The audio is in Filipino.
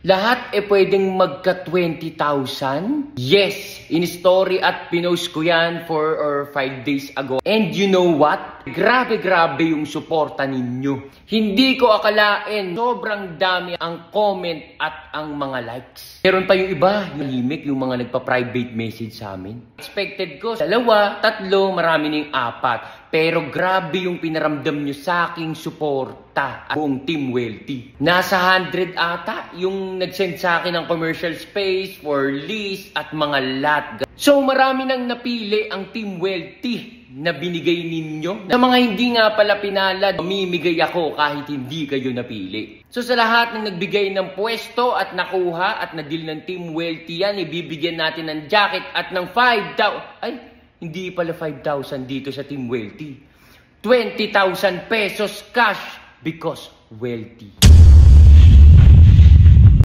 Lahat pwedeng magka 20,000? Yes, in-story at pinost ko yan 4 or 5 days ago. And you know what? Grabe yung suporta ninyo. Hindi ko akalain, sobrang dami ang comment at ang mga likes. Meron pa yung iba, yung himik, yung mga nagpa-private message sa amin. Expected ko, 2, 3, marami ning 4. Pero grabe yung pinaramdam nyo sa aking suporta at buong Team Wealthy. Nasa 100 ata yung nag-send sa akin ng commercial space for lease at mga lot. So marami nang napili ang Team Wealthy na binigay ninyo. Sa mga hindi nga pala pinalad, mamimigay ako kahit hindi kayo napili. So sa lahat ng nagbigay ng pwesto at nakuha at na-deal ng Team Wealthy yan, ibibigyan natin ng jacket at ng 5,000. Ay, hindi pala 5,000 dito sa Team Wealthy. 20,000 pesos cash because wealthy.